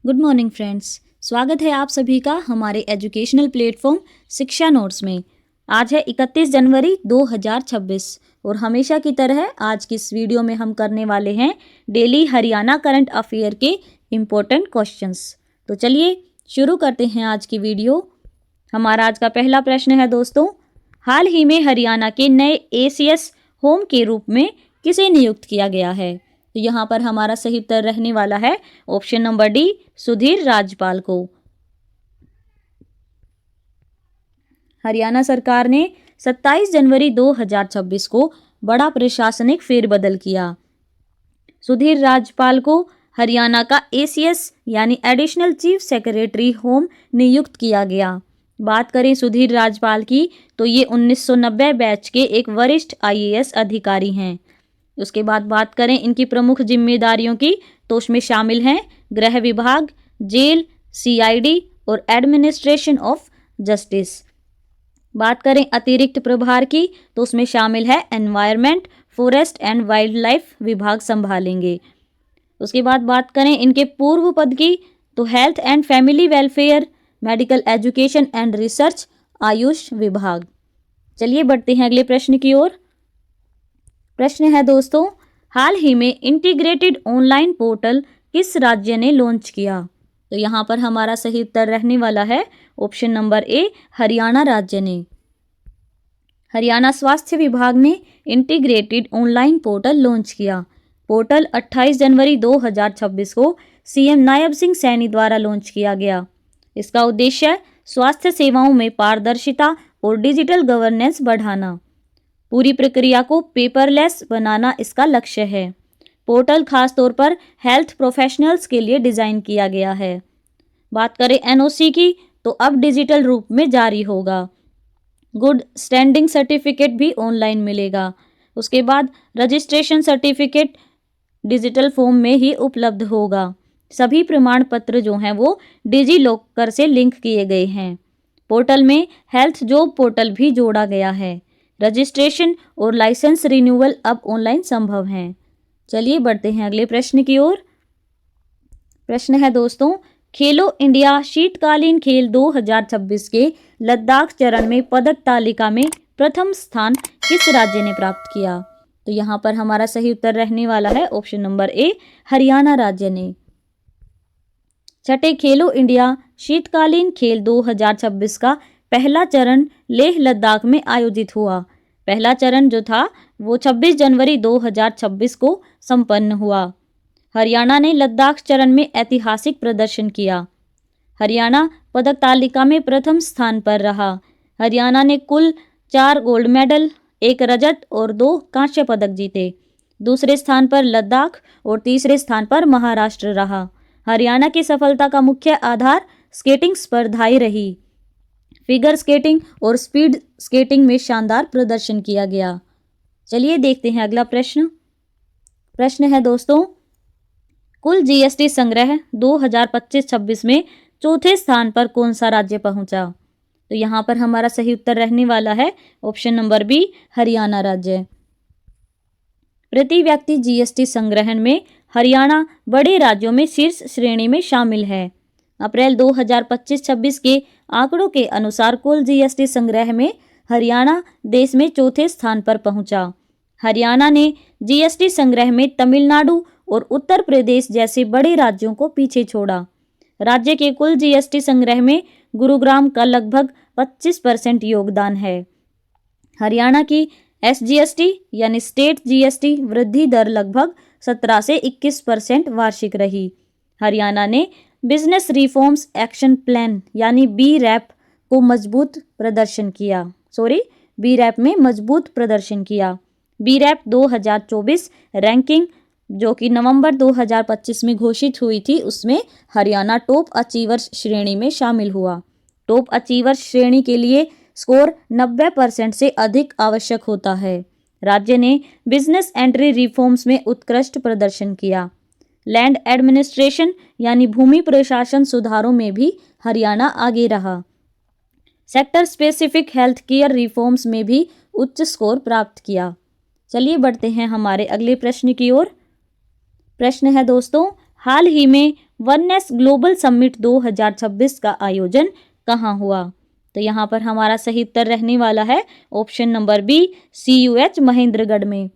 Good morning friends. स्वागत है आप सभी का हमारे एजुकेशनल प्लेटफॉर्म शिक्षा नोट्स में। आज है 31 जनवरी 2026 और हमेशा की तरह आज की इस वीडियो में हम करने वाले हैं डेली हरियाणा करंट अफेयर के इम्पोर्टेंट क्वेश्चंस। तो चलिए शुरू करते हैं आज की वीडियो। हमारा आज का पहला प्रश्न है दोस्तों, हाल ही में हरियाणा के नए ACS होम के रूप में किसे नियुक्त किया गया है? तो यहाँ पर हमारा सही उत्तर रहने वाला है option number D, Sudhir Rajpal को। हरियाणा सरकार ने 27 जनवरी 2026 को बड़ा प्रशासनिक फेरबदल किया। सुधीर राजपाल को हरियाणा का ACS यानी एडिशनल चीफ सेक्रेटरी होम नियुक्त किया गया। बात करें सुधीर राजपाल की तो ये 1990 बैच के एक वरिष्ठ IAS अधिकारी हैं। उसके बाद बात करें इनकी प्रमुख जिम्मेदारियों की तो उसमें शामिल हैं गृह विभाग, जेल, CID और एडमिनिस्ट्रेशन ऑफ जस्टिस। बात करें अतिरिक्त प्रभार की तो उसमें शामिल है environment, forest and wild life विभाग संभालेंगे। उसके बाद बात करें इनके पूर्व पद की तो health and family welfare, medical education and research, Ayush विभाग। चलिए बढ़ते हैं अगले प्रश्न की ओर। प्रश्न है दोस्तों, हाल ही में इंटीग्रेटेड ऑनलाइन पोर्टल किस राज्य ने लॉन्च किया? तो यहाँ पर हमारा सही उत्तर रहने वाला है ऑप्शन नंबर ए, हरियाणा राज्य ने। हरियाणा स्वास्थ्य विभाग ने इंटीग्रेटेड ऑनलाइन पोर्टल लॉन्च किया। पोर्टल 28 जनवरी 2026 को CM नायब सिंह सैनी द्वारा लॉन्च किया गया। इसका उद्देश्य स्वास्थ्य सेवाओं में पारदर्शिता और डिजिटल गवर्नेंस बढ़ाना, पूरी प्रक्रिया को पेपरलेस बनाना इसका लक्ष्य है। पोर्टल खासतौर पर हेल्थ प्रोफेशनल्स के लिए डिज़ाइन किया गया है। बात करें NOC की तो अब डिजिटल रूप में जारी होगा। गुड स्टैंडिंग सर्टिफिकेट भी ऑनलाइन मिलेगा। उसके बाद रजिस्ट्रेशन सर्टिफिकेट डिजिटल फॉर्म में ही उपलब्ध होगा। सभी प्रमाण पत्र जो हैं वो डिजी लॉकर से लिंक किए गए हैं। पोर्टल में हेल्थ जॉब पोर्टल भी जोड़ा गया है। रजिस्ट्रेशन और लाइसेंस रिन्यूअल अब ऑनलाइन संभव हैं। चलिए बढ़ते हैं अगले प्रश्न की ओर। प्रश्न है दोस्तों, खेलो इंडिया शीतकालीन खेल 2026 के लद्दाख चरण में पदक तालिका में प्रथम स्थान किस राज्य ने प्राप्त किया? तो यहाँ पर हमारा सही उत्तर रहने वाला है ऑप्शन नंबर ए, हरियाणा राज्य ने। छठे खेलो इंडिया शीतकालीन खेल 2026 का पहला चरण लेह लद्दाख में आयोजित हुआ। पहला चरण जो था वो 26 जनवरी 2026 को संपन्न हुआ। हरियाणा ने लद्दाख चरण में ऐतिहासिक प्रदर्शन किया। हरियाणा पदक तालिका में प्रथम स्थान पर रहा। हरियाणा ने कुल 4 गोल्ड मेडल, 1 रजत और 2 कांस्य पदक जीते। दूसरे स्थान पर लद्दाख और तीसरे स्थान पर महाराष्ट्र रहा। हरियाणा की सफलता का मुख्य आधार स्केटिंग स्पर्धाएं रही। फिगर स्केटिंग और स्पीड स्केटिंग में शानदार प्रदर्शन किया गया। चलिए देखते हैं अगला प्रश्न। प्रश्न है दोस्तों, कुल GST संग्रह 2025-26 में चौथे स्थान पर कौन सा राज्य पहुंचा? तो यहाँ पर हमारा सही उत्तर रहने वाला है ऑप्शन नंबर बी, हरियाणा राज्य। प्रति व्यक्ति GST संग्रहण में हरियाणा बड़े राज्यों में शीर्ष श्रेणी में शामिल है। अप्रैल 2025-26 के आंकड़ों के अनुसार कुल GST संग्रह में हरियाणा देश में चौथे स्थान पर पहुंचा। हरियाणा ने GST संग्रह में तमिलनाडु और उत्तर प्रदेश जैसे बड़े राज्यों को पीछे छोड़ा। राज्य के कुल GST संग्रह में गुरुग्राम का लगभग 25% योगदान है। हरियाणा की SGST यानी स्टेट GST वृद्धि दर लगभग 17 से 21% वार्षिक रही। हरियाणा ने बिजनेस रिफॉर्म्स एक्शन प्लान यानी BRAP को मजबूत प्रदर्शन किया। BRAP में मजबूत प्रदर्शन किया। BRAP 2024 रैंकिंग जो कि नवंबर 2025 में घोषित हुई थी, उसमें हरियाणा टॉप अचीवर्स श्रेणी में शामिल हुआ। टॉप अचीवर्स श्रेणी के लिए स्कोर 90% से अधिक आवश्यक होता है। राज्य ने बिजनेस एंट्री रिफॉर्म्स में उत्कृष्ट प्रदर्शन किया। लैंड एडमिनिस्ट्रेशन यानी भूमि प्रशासन सुधारों में भी हरियाणा आगे रहा। Sector specific health care reforms में भी उच्च स्कोर प्राप्त किया। चलिए बढ़ते हैं हमारे अगले प्रश्न की ओर। प्रश्न है दोस्तों, हाल ही में वननेस ग्लोबल समिट 2026 का आयोजन कहाँ हुआ? तो यहाँ पर हमारा सही उत्तर रहने वाला है option number B, CUH Mahendragarh में।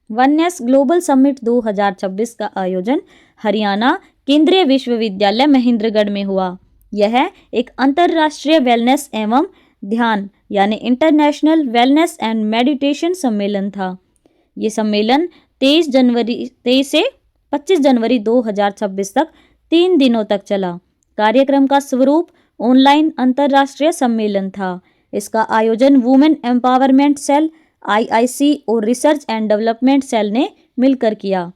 वननेस ग्लोबल समिट 2026 का आयोजन हरियाणा केंद्रीय विश्वविद्यालय महेंद्रगढ़ में हुआ। यह एक अंतर्राष्ट्रीय वेलनेस एवं ध्यान यानी इंटरनेशनल वेलनेस एंड मेडिटेशन सम्मेलन था। ये सम्मेलन 23 से 25 जनवरी 2026 तक 3 दिनों तक चला। कार्यक्रम का स्वरूप ऑनलाइन अंतर्राष्ट्रीय सम्मेलन था। इसका आयोजन वुमेन एम्पावरमेंट सेल, IIC और रिसर्च एंड डेवलपमेंट सेल ने मिलकर किया।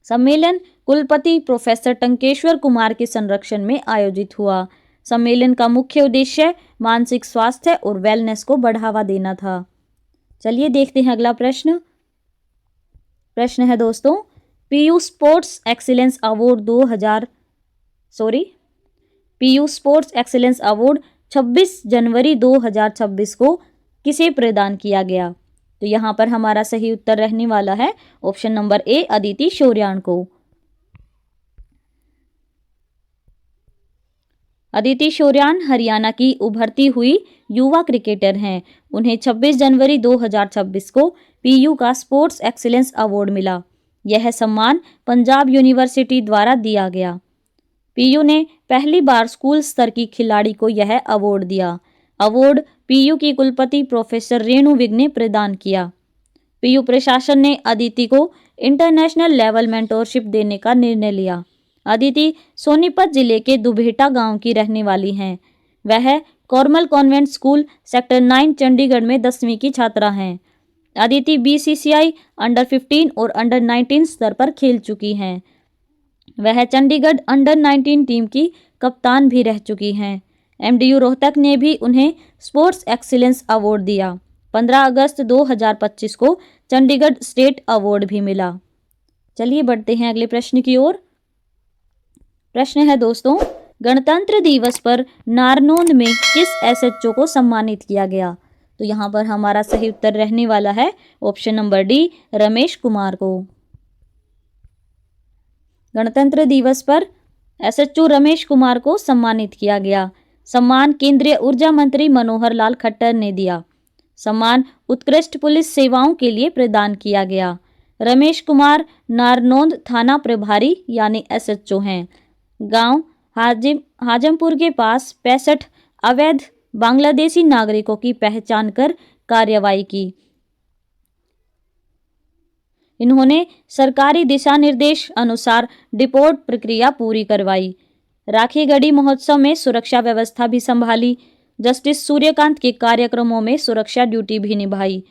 सम्मेलन कुलपति प्रोफेसर टंकेश्वर कुमार के संरक्षण में आयोजित हुआ। सम्मेलन का मुख्य उद्देश्य मानसिक स्वास्थ्य और वेलनेस को बढ़ावा देना था। चलिए देखते हैं अगला प्रश्न। प्रश्न है दोस्तों, पीयू स्पोर्ट्स एक्सीलेंस अवार्ड 26 जनवरी 2026 को किसे प्रदान किया गया? तो यहाँ पर हमारा सही उत्तर रहने वाला है ऑप्शन नंबर ए, अदिति शौर्यान को। अदिति शौर्यान हरियाणा की उभरती हुई युवा क्रिकेटर हैं। उन्हें 26 जनवरी 2026 को पीयू का स्पोर्ट्स एक्सीलेंस अवार्ड मिला। यह सम्मान पंजाब यूनिवर्सिटी द्वारा दिया गया। पीयू ने पहली बार स्कूल स्तर की खिलाड़ी को यह अवार्ड दिया। अवार्ड पीयू की कुलपति प्रोफेसर रेणु विग ने प्रदान किया। पीयू प्रशासन ने अदिति को इंटरनेशनल लेवल मेंटोरशिप देने का निर्णय लिया। अदिति सोनीपत जिले के दुभेटा गांव की रहने वाली हैं। वह कॉर्मल कॉन्वेंट स्कूल सेक्टर 9 चंडीगढ़ में 10वीं की छात्रा हैं। अदिति BCCI अंडर 15 और अंडर 19 स्तर पर खेल चुकी हैं। वह चंडीगढ़ अंडर 19 टीम की कप्तान भी रह चुकी हैं। MDU रोहतक ने भी उन्हें स्पोर्ट्स एक्सीलेंस अवार्ड दिया। 15 अगस्त 2025 को चंडीगढ़ स्टेट अवार्ड भी मिला। चलिए बढ़ते हैं अगले प्रश्न की ओर। प्रश्न है दोस्तों, गणतंत्र दिवस पर नारनौंद में किस SHO को सम्मानित किया गया? तो यहाँ पर हमारा सही उत्तर रहने वाला है option number D, Ramesh Kumar को। गणतंत्र दिवस पर SHO रमेश कुमार को सम्मानित किया गया। सम्मान केंद्रीय ऊर्जा मंत्री मनोहर लाल खट्टर ने दिया। सम्मान उत्कृष्ट पुलिस सेवाओं के लिए प्रदान किया गया। रमेश कुमार नारनौंद थाना प्रभारी यानी SHO हैं। गांव हाजमपुर के पास 65 अवैध बांग्लादेशी नागरिकों की पहचान कर कार्रवाई की। इन्होंने सरकारी दिशा निर्देश अनुसार डिपोर्ट प्रक्रिया पूरी करवाई। राखी गढ़ी महोत्सव में सुरक्षा व्यवस्था भी संभाली। जस्टिस सूर्यकांत के कार्यक्रमों में सुरक्षा ड्यूटी भी निभाई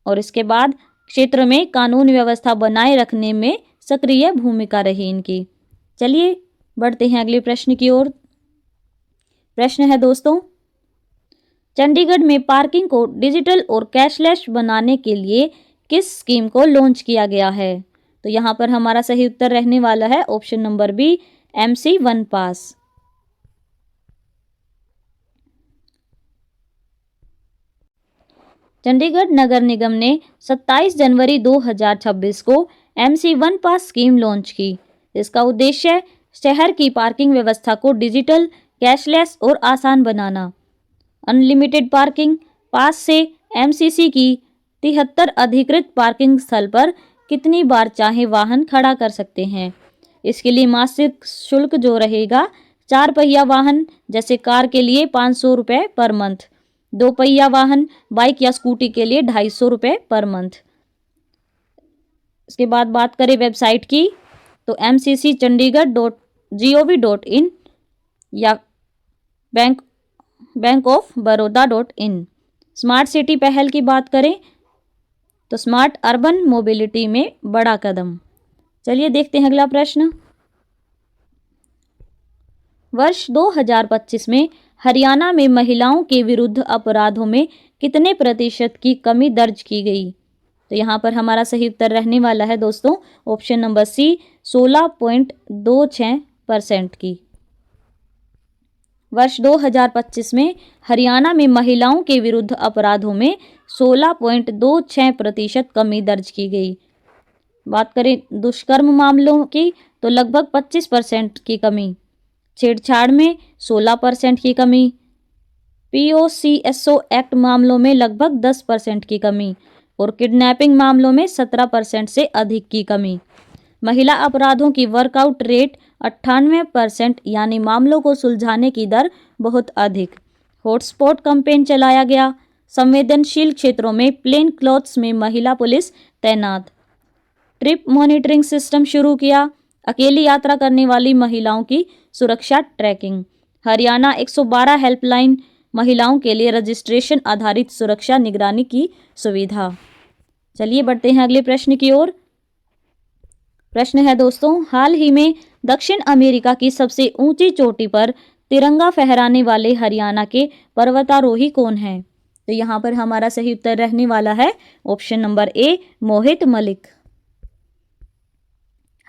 और इसके बाद क्षेत्र में कानून व्यवस्था बनाए रखने में सक्रिय भूमिका रही इनकी। चलिए बढ़ते हैं अगले प्रश्न की ओर। प्रश्न है दोस्तों, चंडीगढ़ में पार्किंग को डिजिटल और कैशलेस बनाने के लिए किस स्कीम को लॉन्च किया गया है? तो यहाँ पर हमारा सही उत्तर रहने वाला है ऑप्शन नंबर बी, MC 1 पास। चंडीगढ़ नगर निगम ने 27 जनवरी 2026 को MC 1 पास स्कीम लॉन्च की। इसका उद्देश्य शहर की पार्किंग व्यवस्था को डिजिटल, कैशलेस और आसान बनाना। अनलिमिटेड पार्किंग पास से MCC की 73 अधिकृत पार्किंग स्थल पर कितनी बार चाहे वाहन खड़ा कर सकते हैं। इसके लिए मासिक शुल्क जो रहेगा 4 पहिया वाहन जैसे कार के लिए 500 रुपये पर मंथ, 2 पहिया वाहन बाइक या स्कूटी के लिए 250 रुपये पर मंथ। इसके बाद बात करें वेबसाइट की तो mcc.chandigarh.gov.in या bankofbaroda.in। स्मार्ट सिटी पहल की बात करें तो स्मार्ट अर्बन मोबिलिटी में बड़ा कदम। चलिए देखते हैं अगला प्रश्न। वर्ष 2025 में हरियाणा में महिलाओं के विरुद्ध अपराधों में कितने प्रतिशत की कमी दर्ज की गई? तो यहाँ पर हमारा सही उत्तर रहने वाला है दोस्तों ऑप्शन नंबर सी, 16.26% की। वर्ष 2025 में हरियाणा में महिलाओं के विरुद्ध अपराधों में 16.26% कमी दर्ज की गई। बात करें दुष्कर्म मामलों की तो लगभग 25% की कमी, छेड़छाड़ में 16% की कमी, पीओसीएसओ एक्ट मामलों में लगभग 10% की कमी और किडनैपिंग मामलों में 17% से अधिक की कमी। महिला अपराधों की वर्कआउट रेट 98%, यानी मामलों को सुलझाने की दर बहुत अधिक। हॉटस्पॉट कैंपेन चलाया गया। संवेदनशील क्षेत्रों में प्लेन क्लॉथ्स में महिला पुलिस तैनात। ट्रिप मॉनिटरिंग सिस्टम शुरू किया। अकेली यात्रा करने वाली महिलाओं की सुरक्षा ट्रैकिंग। हरियाणा 112 हेल्पलाइन, महिलाओं के लिए रजिस्ट्रेशन आधारित सुरक्षा निगरानी की सुविधा। चलिए बढ़ते हैं अगले प्रश्न की ओर। प्रश्न है दोस्तों, हाल ही में दक्षिण अमेरिका की सबसे ऊंची चोटी पर तिरंगा फहराने वाले हरियाणा के पर्वतारोही कौन हैं? तो यहाँ पर हमारा सही उत्तर रहने वाला है ऑप्शन नंबर ए, मोहित मलिक।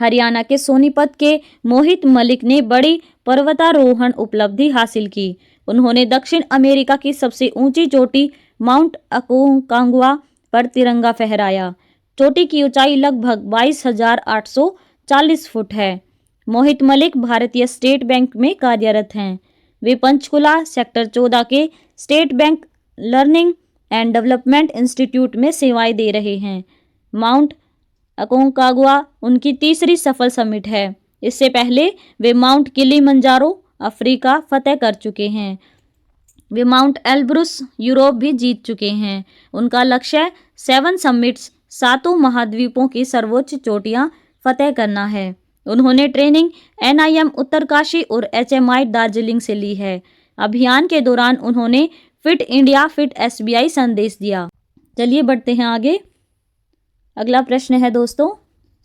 हरियाणा के सोनीपत के मोहित मलिक ने बड़ी पर्वतारोहण उपलब्धि हासिल की। उन्होंने दक्षिण अमेरिका की सबसे ऊंची चोटी माउंट अकोंकागुआ पर तिरंगा फहराया। चोटी की ऊंचाई लगभग 22,840 फुट है। मोहित मलिक भारतीय स्टेट बैंक में कार्यरत हैं। वे पंचकुला सेक्टर 14 के state bank learning and development institute में सेवाएं दे रहे हैं। माउंट अकोंकागुआ उनकी तीसरी सफल समिट है। इससे पहले वे माउंट किलिमंजारो अफ्रीका फतेह कर चुके हैं। वे माउंट एल्ब्रुस यूरोप भी जीत चुके हैं। उनका लक्ष्य 7 समिट्स, 7 महाद्वीपों की सर्वोच्च चोटियां फतेह करना है। उन्होंने ट्रेनिंग NIM उत्तरकाशी और HMI दार्जिलिंग से ली है। अभियान के दौरान उन्होंने फिट इंडिया फिट SBI संदेश दिया। चलिए बढ़ते हैं आगे। अगला प्रश्न है दोस्तों,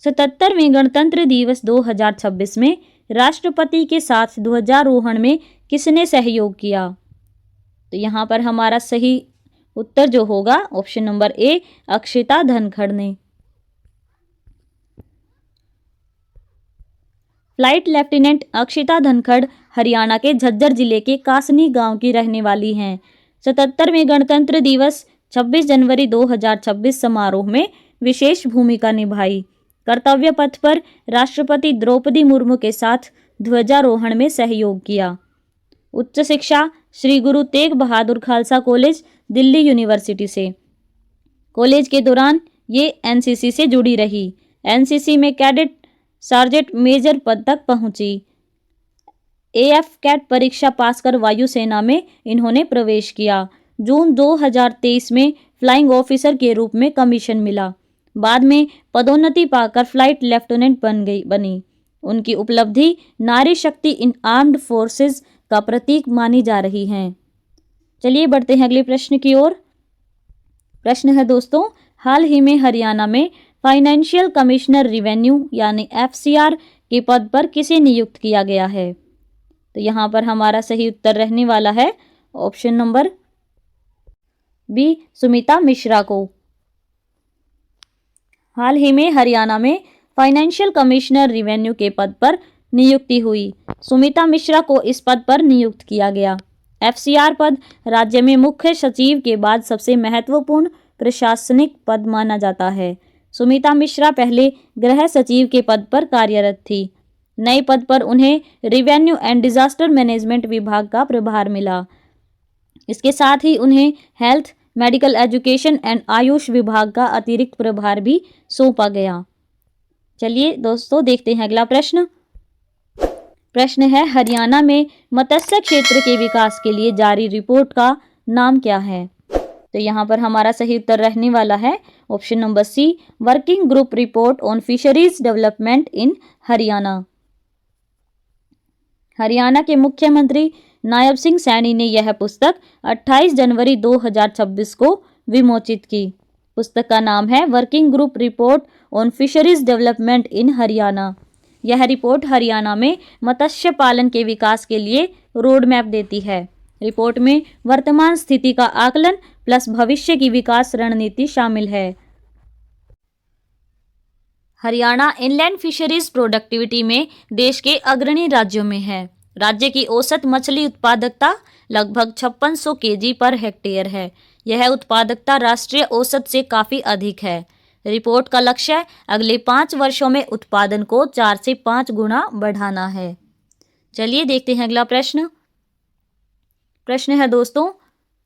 77वें गणतंत्र दिवस 2026 में राष्ट्रपति के साथ ध्वजारोहण में किसने सहयोग किया? तो यहाँ पर हमारा सही उत्तर जो होगा option number A, Akshita Dhankhar ने। फ्लाइट लेफ्टिनेंट अक्षिता धनखड़ हरियाणा के झज्जर जिले के कासनी गांव की रहने वाली हैं। 77वें गणतंत्र दिवस 26 जनवरी 2026 समारोह में विशेष भूमिका निभाई। कर्तव्य पथ पर राष्ट्रपति द्रौपदी मुर्मू के साथ ध्वजारोहण में सहयोग किया। उच्च शिक्षा श्री गुरु तेग बहादुर खालसा कॉलेज, दिल्ली यूनिवर्सिटी से। कॉलेज के दौरान ये NCC से जुड़ी रही। NCC में कैडेट सार्जेंट मेजर पद तक पहुंची। AF कैट परीक्षा पास कर वायुसेना में इन्होंने प्रवेश किया। जून 2023 में फ्लाइंग ऑफिसर के रूप में कमीशन मिला। बाद में पदोन्नति पाकर फ्लाइट लेफ्टिनेंट बनी। उनकी उपलब्धि नारी शक्ति इन आर्म्ड फोर्सेस का प्रतीक मानी जा रही है। चलिए बढ़ते हैं अगले प्रश्न की ओर। प्रश्न है दोस्तों, हाल ही में हरियाणा में फाइनेंशियल कमिश्नर रिवेन्यू यानी FCR के पद पर किसे नियुक्त किया गया है? तो यहाँ पर हमारा सही उत्तर रहने वाला है option number B, Sumita Mishra को। हाल ही में हरियाणा में फाइनेंशियल कमिश्नर रिवेन्यू के पद पर नियुक्ति हुई। सुमिता मिश्रा को इस पद पर नियुक्त किया गया। FCR पद राज्य में मुख्य सचिव के बाद सबसे महत्वपूर्ण प्रशासनिक पद माना जाता है। सुमिता मिश्रा पहले गृह सचिव के पद पर कार्यरत थी। नए पद पर उन्हें रिवेन्यू एंड डिजास्टर मैनेजमेंट विभाग का प्रभार मिला। इसके साथ ही उन्हें health, medical education and Ayush विभाग का अतिरिक्त प्रभार भी सौंपा गया। चलिए दोस्तों देखते हैं अगला प्रश्न। प्रश्न है, हरियाणा में मत्स्य क्षेत्र के विकास के लिए जारी रिपोर्ट का नाम क्या है? तो यहाँ पर हमारा सही उत्तर रहने वाला है option number C, working group report on fisheries development in Haryana. Haryana के मुख्यमंत्री नायब सिंह सैनी ने यह पुस्तक 28 जनवरी 2026 को विमोचित की। पुस्तक का नाम है working group report on fisheries development in Haryana. यह रिपोर्ट हरियाणा में मत्स्य पालन के विकास के लिए रोड मैप देती है। रिपोर्ट में वर्तमान स्थिति का आकलन प्लस भविष्य की विकास रणनीति शामिल है। हरियाणा इनलैंड फिशरीज प्रोडक्टिविटी में देश के अग्रणी राज्यों में है। राज्य की औसत मछली उत्पादकता लगभग 5600 kg पर हेक्टेयर है। यह उत्पादकता राष्ट्रीय औसत से काफ़ी अधिक है। रिपोर्ट का लक्ष्य अगले 5 वर्षों में उत्पादन को 4 से 5 गुना बढ़ाना है। चलिए देखते हैं अगला प्रश्न। प्रश्न है दोस्तों,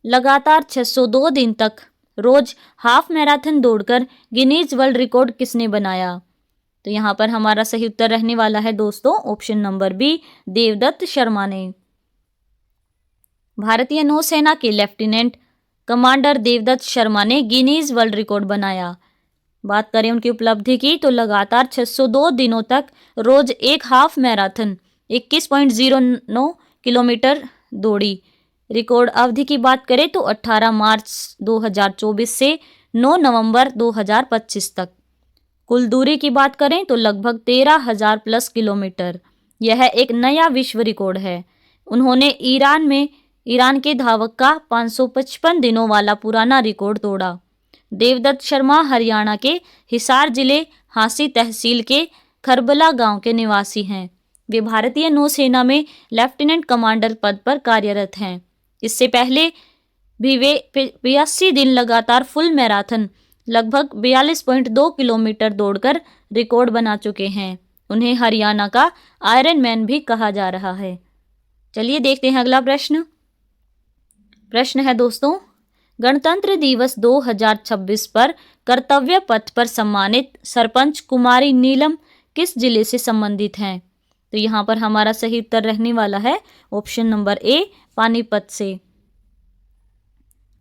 लगातार 602 दिन तक रोज हाफ मैराथन दौड़कर गिनीज वर्ल्ड रिकॉर्ड किसने बनाया? तो यहाँ पर हमारा सही उत्तर रहने वाला है दोस्तों option number B, Devdutt Sharma ने। भारतीय नौसेना के लेफ्टिनेंट कमांडर देवदत्त शर्मा ने गिनीज वर्ल्ड रिकॉर्ड बनाया। बात करें उनकी उपलब्धि की तो लगातार 602 दिनों तक रोज एक हाफ मैराथन 21.09 किलोमीटर दौड़ी। रिकॉर्ड अवधि की बात करें तो 18 मार्च 2024 से 9 नवंबर 2025 तक। कुल दूरी की बात करें तो लगभग 13,000 प्लस किलोमीटर। यह एक नया विश्व रिकॉर्ड है। उन्होंने ईरान के धावक का 555 दिनों वाला पुराना रिकॉर्ड तोड़ा। देवदत्त शर्मा हरियाणा के हिसार जिले हांसी तहसील के खरबला गांव के निवासी हैं। वे भारतीय नौसेना में लेफ्टिनेंट कमांडर पद पर कार्यरत हैं। इससे पहले भी वे 82 दिन लगातार फुल मैराथन लगभग 42.2 किलोमीटर दौड़कर रिकॉर्ड बना चुके हैं। उन्हें हरियाणा का आयरन मैन भी कहा जा रहा है। चलिए देखते हैं अगला प्रश्न। प्रश्न है दोस्तों, गणतंत्र दिवस 2026 पर कर्तव्य पथ पर सम्मानित सरपंच कुमारी नीलम किस जिले से संबंधित हैं? तो यहाँ पर हमारा सही उत्तर रहने वाला है ऑप्शन नंबर ए, पानीपत से।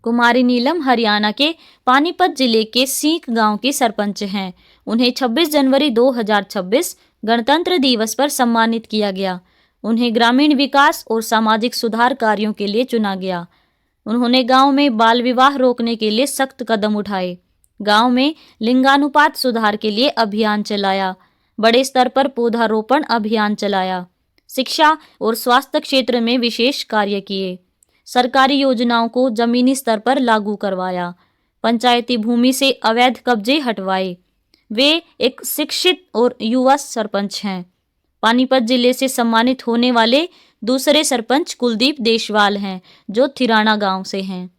कुमारी नीलम हरियाणा के पानीपत जिले के सीख गांव की सरपंच हैं। उन्हें 26 जनवरी 2026 गणतंत्र दिवस पर सम्मानित किया गया। उन्हें ग्रामीण विकास और सामाजिक सुधार कार्यों के लिए चुना गया। उन्होंने गांव में बाल विवाह रोकने के लिए सख्त कदम उठाए। गांव में लिंगानुपात सुधार के लिए अभियान चलाया। बड़े स्तर पर पौधारोपण अभियान चलाया। शिक्षा और स्वास्थ्य क्षेत्र में विशेष कार्य किए। सरकारी योजनाओं को जमीनी स्तर पर लागू करवाया। पंचायती भूमि से अवैध कब्जे हटवाए। वे एक शिक्षित और युवा सरपंच हैं। पानीपत जिले से सम्मानित होने वाले दूसरे सरपंच कुलदीप देशवाल हैं, जो थिराना गांव से हैं।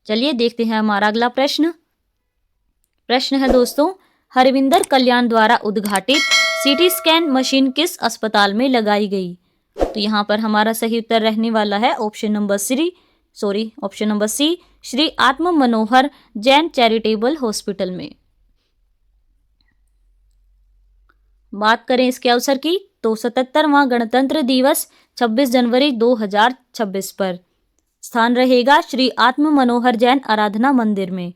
चलिए देखते हैं हमारा अगला प्रश्न। प्रश्न है दोस्तों, हरविंदर कल्याण द्वारा उद्घाटित सीटी स्कैन मशीन किस अस्पताल में लगाई गई? तो यहाँ पर हमारा सही उत्तर रहने वाला है ऑप्शन नंबर सी, श्री आत्म मनोहर जैन चैरिटेबल हॉस्पिटल में। बात करें इसके अवसर की तो 77वां गणतंत्र दिवस 26 जनवरी 2026 पर स्थान रहेगा श्री आत्म मनोहर जैन आराधना मंदिर में।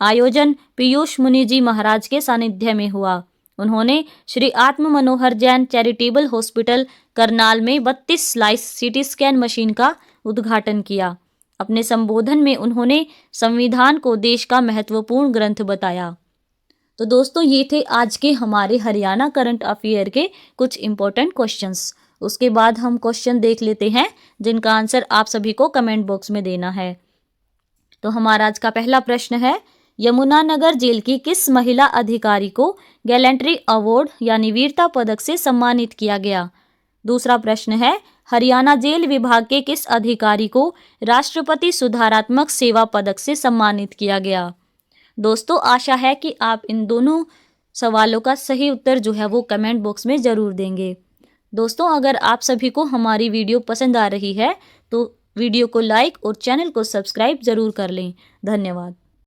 आयोजन पीयूष मुनि जी महाराज के सानिध्य में हुआ। उन्होंने श्री आत्म मनोहर जैन चैरिटेबल हॉस्पिटल करनाल में 32 स्लाइस सीटी स्कैन मशीन का उद्घाटन किया। अपने संबोधन में उन्होंने संविधान को देश का महत्वपूर्ण ग्रंथ बताया। तो दोस्तों ये थे आज के हमारे हरियाणा करंट अफेयर के कुछ इंपॉर्टेंट क्वेश्चंस। उसके बाद हम क्वेश्चन देख लेते हैं जिनका आंसर आप सभी को कमेंट बॉक्स में देना है। तो हमारा आज का पहला प्रश्न है, यमुनानगर जेल की किस महिला अधिकारी को गैलेंट्री अवार्ड यानी वीरता पदक से सम्मानित किया गया? दूसरा प्रश्न है, हरियाणा जेल विभाग के किस अधिकारी को राष्ट्रपति सुधारात्मक सेवा पदक से सम्मानित किया गया? दोस्तों आशा है कि आप इन दोनों सवालों का सही उत्तर जो है वो कमेंट बॉक्स में ज़रूर देंगे। दोस्तों अगर आप सभी को हमारी वीडियो पसंद आ रही है तो वीडियो को लाइक और चैनल को सब्सक्राइब ज़रूर कर लें। धन्यवाद।